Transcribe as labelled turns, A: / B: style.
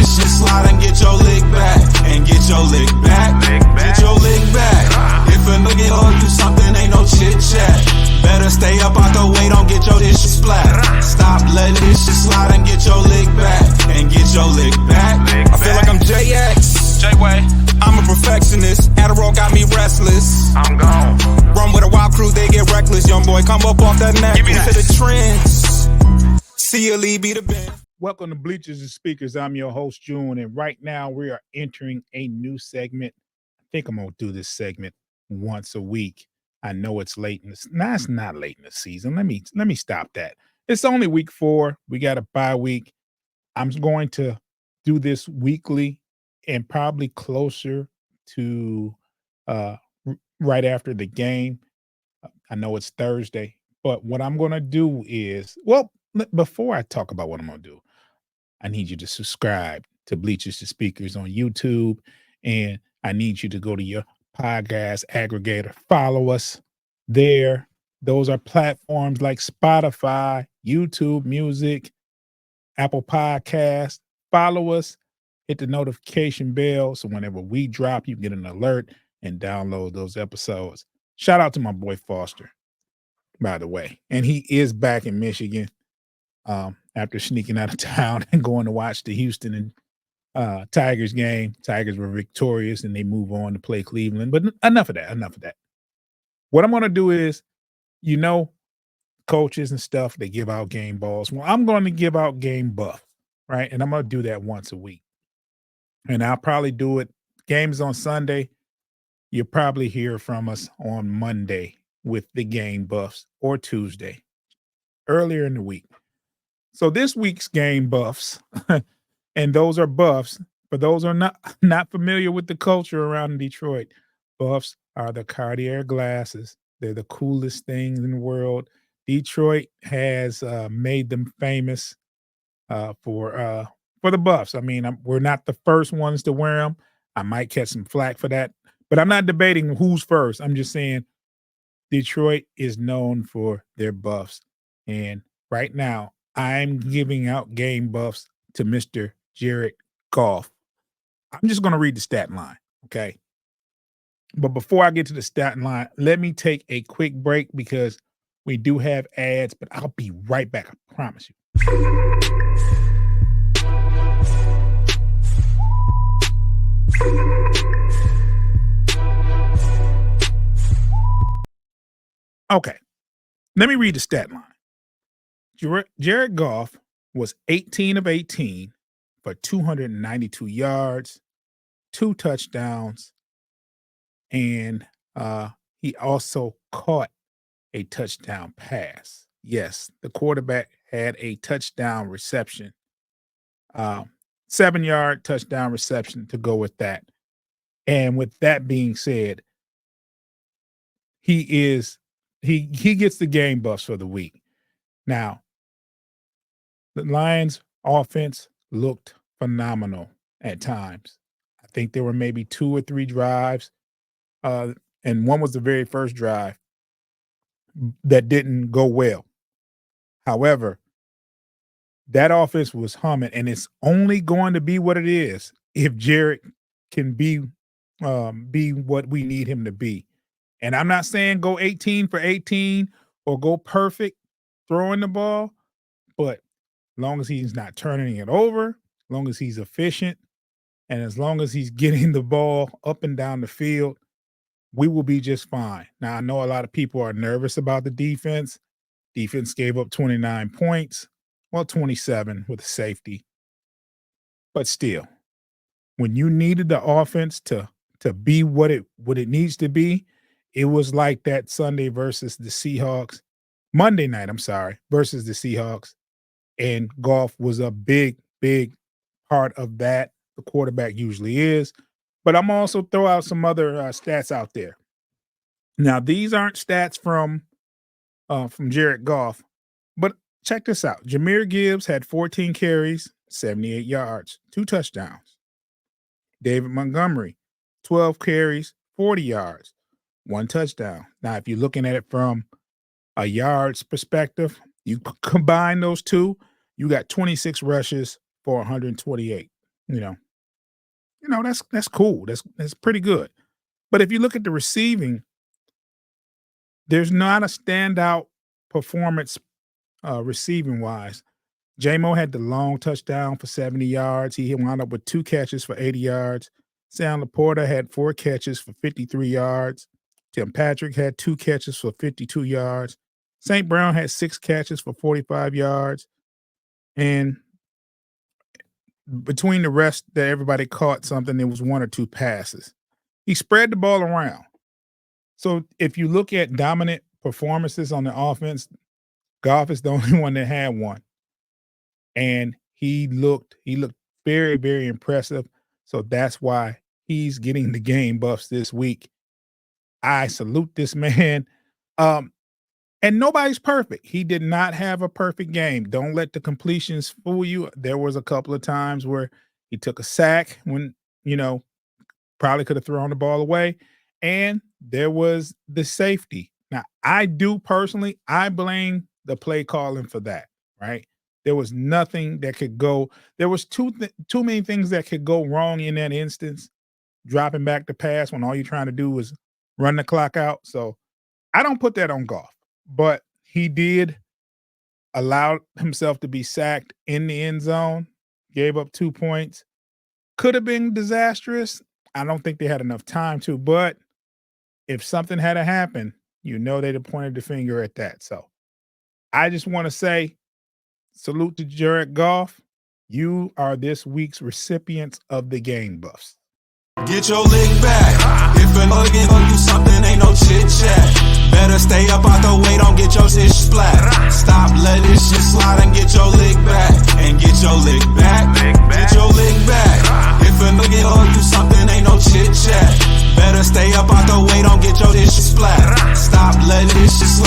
A: this shit slide and get your lick back. And get your lick back. Get your lick back. If a nigga owe you something, ain't no chit chat. Better stay up out the way, don't get your dishes splat. Stop letting this shit slide and get your lick back. And get your lick back. I feel like I'm JX.
B: J-Way.
A: I'm a perfectionist. Adderall got me restless.
B: I'm gone.
A: Run with a wild crew, they get reckless. Young boy, come up off that neck.
B: Give me that.
A: To the trends. See a lead, be the bend.
C: Welcome to Bleachers and Speakers. I'm your host, June, and right now we are entering a new segment. I think I'm going to do this segment once a week. I know it's late in this. No, it's not late in the season. Let me stop that. It's only week 4. We got a bye week. I'm going to do this weekly and probably closer to right after the game. I know it's Thursday, but what I'm going to do is, well, before I talk about what I'm going to do, I need you to subscribe to Bleachers to Speakers on YouTube, and I need you to go to your podcast aggregator. Follow us there. Those are platforms like Spotify, YouTube Music, Apple Podcasts. Follow us, hit the notification bell, so whenever we drop, you get an alert and download those episodes. Shout out to my boy Foster, by the way. And he is back in Michigan after sneaking out of town and going to watch the Houston and Tigers game. Tigers were victorious and they move on to play Cleveland. But enough of that. What I'm going to do is, coaches and stuff, they give out game balls. Well, I'm going to give out game buff, right? And I'm going to do that once a week. And I'll probably do it. Games on Sunday. You'll probably hear from us on Monday with the game buffs, or Tuesday, earlier in the week. So this week's game buffs, and those are buffs, for those who are not familiar with the culture around Detroit, buffs are the Cartier glasses. They're the coolest things in the world. Detroit has made them famous for the buffs. I mean, we're not the first ones to wear them. I might catch some flack for that, but I'm not debating who's first. I'm just saying Detroit is known for their buffs. And right now, I'm giving out game buffs to Mr. Jared Goff. I'm just going to read the stat line, okay? But before I get to the stat line, let me take a quick break because we do have ads, but I'll be right back. I promise you. Okay, let me read the stat line. Jared Goff was 18 of 18 for 292 yards, 2 touchdowns, and he also caught a touchdown pass. Yes, the quarterback had a touchdown reception, 7-yard touchdown reception to go with that. And with that being said, he gets the game buffs for the week. Now, the Lions offense looked phenomenal at times. I think there were maybe 2 or 3 drives, and one was the very first drive that didn't go well. However, that offense was humming, and it's only going to be what it is if Jared can be what we need him to be. And I'm not saying go 18 for 18 or go perfect throwing the ball, but as long as he's not turning it over, as long as he's efficient, and as long as he's getting the ball up and down the field, we will be just fine. Now, I know a lot of people are nervous about the defense. Defense gave up 29 points, well, 27 with a safety. But still, when you needed the offense to be what it needs to be, it was like that Sunday versus the Seahawks. Monday night, versus the Seahawks. And Goff was a big, big part of that. The quarterback usually is. But I'm also throw out some other stats out there. Now, these aren't stats from Jared Goff, but check this out. Jahmyr Gibbs had 14 carries, 78 yards, 2 touchdowns. David Montgomery, 12 carries, 40 yards, 1 touchdown. Now, if you're looking at it from a yards perspective, you combine those two, you got 26 rushes for 128. you know, that's cool. That's pretty good. But if you look at the receiving, there's not a standout performance receiving wise. J-Mo had the long touchdown for 70 yards. He wound up with 2 catches for 80 yards. Sam Laporta had 4 catches for 53 yards. Tim Patrick had 2 catches for 52 yards. St. Brown had 6 catches for 45 yards. And between the rest that everybody caught something, there was 1 or 2 passes. He spread the ball around. So if you look at dominant performances on the offense, Goff is the only one that had one. And he looked very, very impressive. So that's why he's getting the game buffs this week. I salute this man. And nobody's perfect. He did not have a perfect game. Don't let the completions fool you. There was a couple of times where he took a sack when, probably could have thrown the ball away. And there was the safety. Now, I blame the play calling for that, right? There was nothing that could go. There was too many things that could go wrong in that instance. Dropping back the pass when all you're trying to do was run the clock out. So I don't put that on Goff, but he did allow himself to be sacked in the end zone, gave up 2 points. Could have been disastrous. I don't think they had enough time to, but if something had to happen, they'd have pointed the finger at that. So I just want to say, salute to Jared Goff. You are this week's recipients of the game buffs.
A: Get your lick back. If a nigga owe you something, ain't no chit chat. Better stay up out the way, don't get your shit splat. Stop letting this shit slide and get your lick back. And get your lick back. Get your lick back. If a nigga owe you something, ain't no chit chat. Better stay up out the way, don't get your shit splat. Stop letting this shit slide.